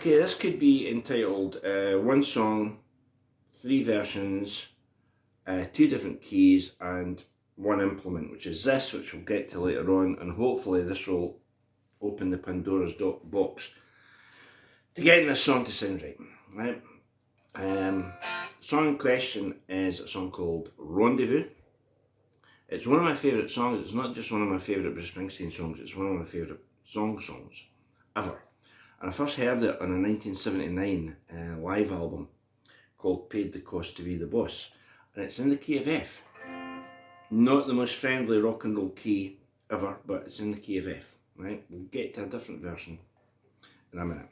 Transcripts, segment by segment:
Okay, this could be entitled one song, three versions, two different keys and one implement, which is this, which we'll get to later on, and hopefully this will open the Pandora's box to getting this song to sound right. The song in question is a song called Rendezvous. It's one of my favourite songs. It's not just one of my favourite Bruce Springsteen songs, it's one of my favourite songs ever. And I first heard it on a 1979 live album called Paid the Cost to Be the Boss. And it's in the key of F. Not the most friendly rock and roll key ever, but it's in the key of F. Right? We'll get to a different version in a minute.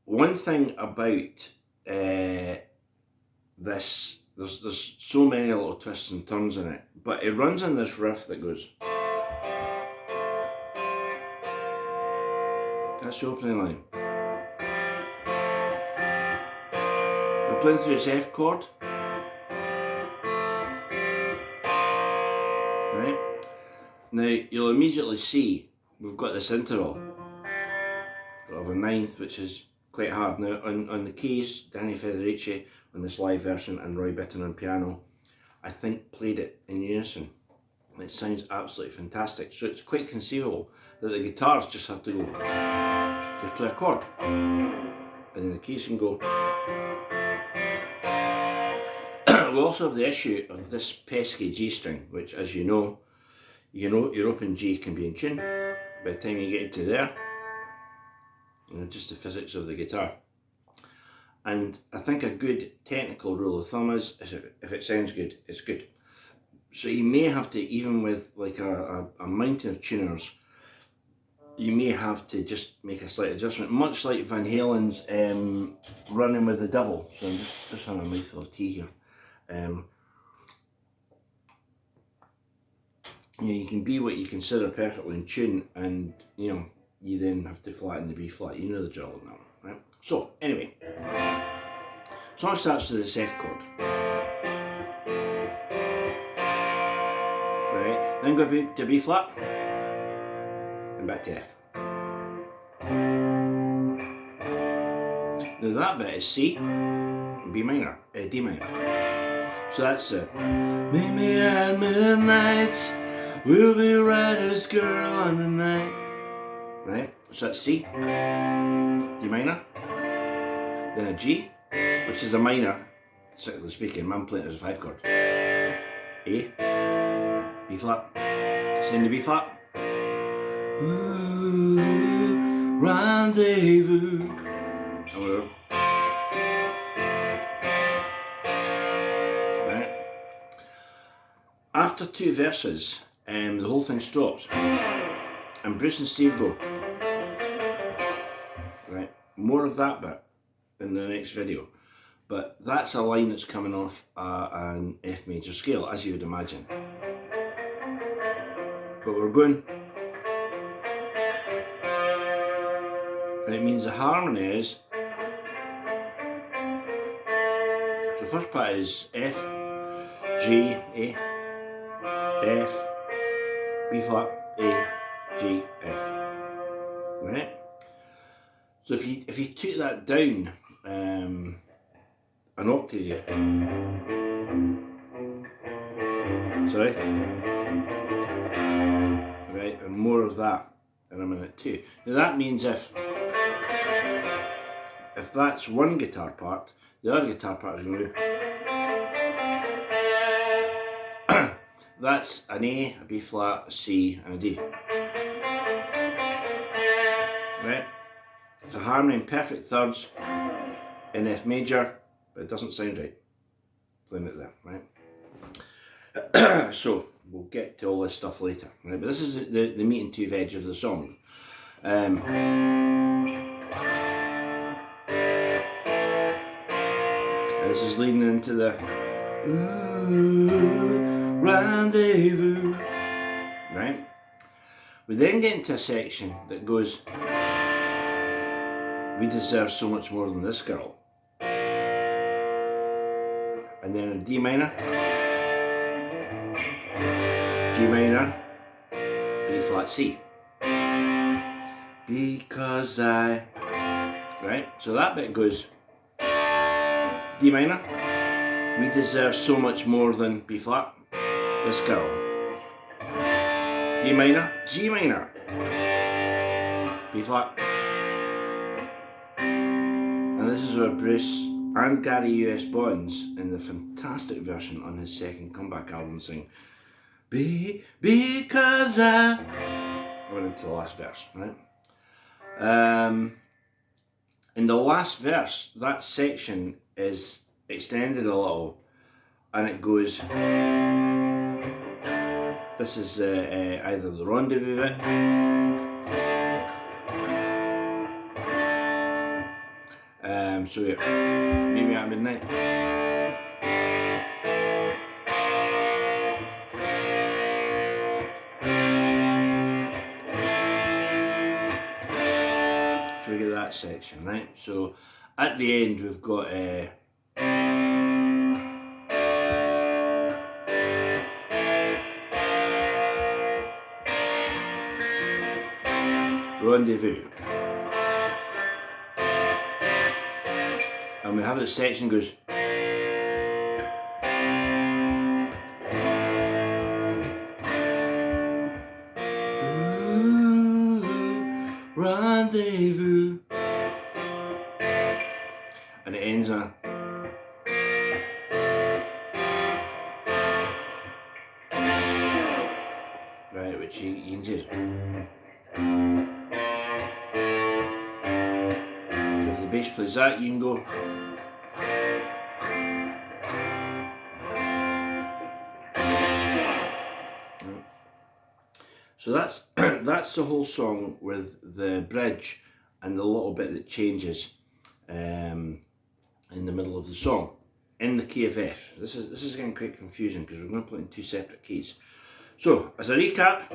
One thing about this, there's so many little twists and turns in it, but it runs on this riff that goes. That's the opening line. We're playing through this F chord. Right? Now you'll immediately see we've got this interval of a ninth, which is quite hard. Now on the keys, Danny Federici on this live version and Roy Bittan on piano, I think played it in unison. It sounds absolutely fantastic. So it's quite conceivable that the guitars just have to go, just play a chord, and then the keys can go. We also have the issue of this pesky G string, which, as you know, your open G can be in tune. By the time you get to there, just the physics of the guitar. And I think a good technical rule of thumb is if it sounds good, it's good. So you may have to, even with like a mountain of tuners, you may have to just make a slight adjustment, much like Van Halen's Running with the Devil. So I'm just having a mouthful of tea here. You can be what you consider perfectly in tune, and you then have to flatten the B flat. You know the drill now, right? So anyway, song starts with this F chord, right? Then go to B flat and back to F. Now that bit is C and B minor, D minor. So that's meet me at midnight, we'll be riders, girl, on the night. Right? So that's C, D minor, then a G, which is a minor, strictly speaking. I'm playing it as a 5 chord. A, B flat, same to B flat. Ooh, rendezvous. Right? After 2 verses, the whole thing stops, and Bruce and Steve go. Right, more of that bit in the next video, but that's a line that's coming off an F major scale, as you would imagine. But we're going, and it means the harmony is. So the first part is F, G, A, F, B flat, A, G, F. Right? So if you took that down an octave, sorry, right, and more of that in a minute too. Now that means if that's one guitar part, the other guitar part is going to. That's an A, a B flat, a C, and a D. Right? It's a harmony in perfect thirds in F major, but it doesn't sound right playing it there, right? So we'll get to all this stuff later, right? But this is the meat and two veg of the song. This is leading into the rendezvous, right? We then get into a section that goes, we deserve so much more than this girl. And then a D minor, G minor, B flat C. because I... Right, so that bit goes D minor. We deserve so much more than B flat. Let's go. D minor, G minor, B flat. And this is where Bruce and Gary U.S. Bonds, in the fantastic version on his second comeback album, sing because I went into the last verse, right? In the last verse, that section is extended a little, and it goes. This is either the Rendezvous bit, so yeah, meet me at midnight. So we get that section, right? So at the end we've got Rendezvous. And we have this section goes rendezvous, and it ends on right, which you can choose. So if the bass plays that, you can go. So that's that's the whole song with the bridge and the little bit that changes in the middle of the song in the key of F. This is getting quite confusing because we're going to play in two separate keys. So as a recap,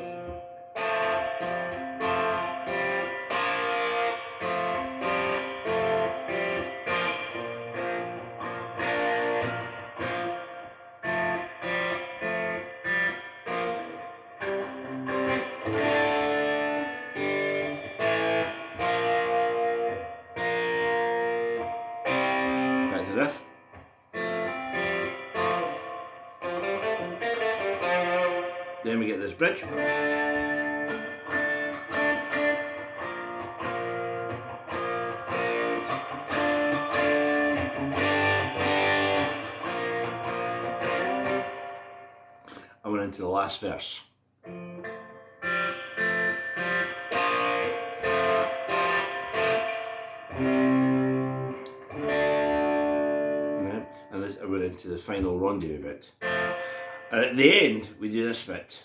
that's the riff. Then we get this bridge. I went into the last verse. And this, I went into the final rendezvous bit. And at the end, we do this bit.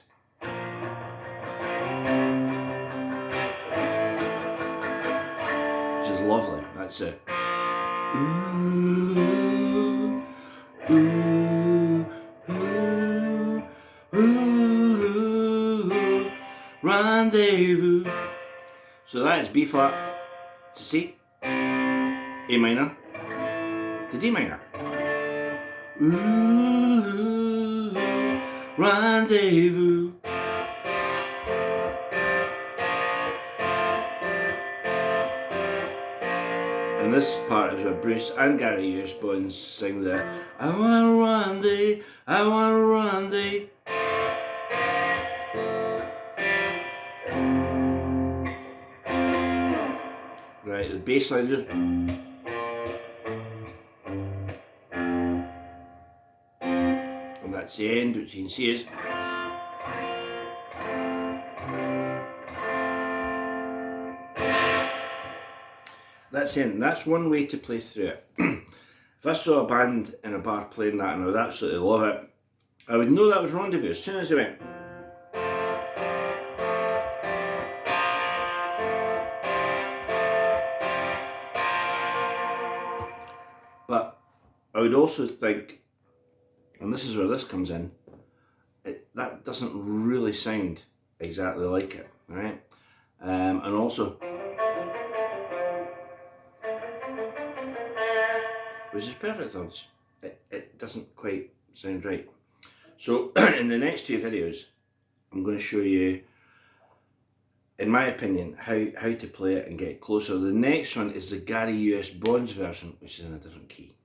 Which is lovely. That's it. Ooh, ooh, ooh, ooh, rendezvous. So that is B flat to C, A minor to D minor. Ooh, rendezvous. And this part is where Bruce and Gary U.S. Bonds sing the I wanna run thee, I wanna run thee. Right, the bass line goes. And that's the end, which you can see is. That's the end. That's one way to play through it. If I saw a band in a bar playing that and I would absolutely love it, I would know that was Rendezvous as soon as they went. But I would also think, and this is where this comes in, that doesn't really sound exactly like it, right? And also, which is perfect thirds, it doesn't quite sound right. So in the next two videos, I'm going to show you in my opinion, how to play it and get closer. The next one is the Gary US Bonds version, which is in a different key.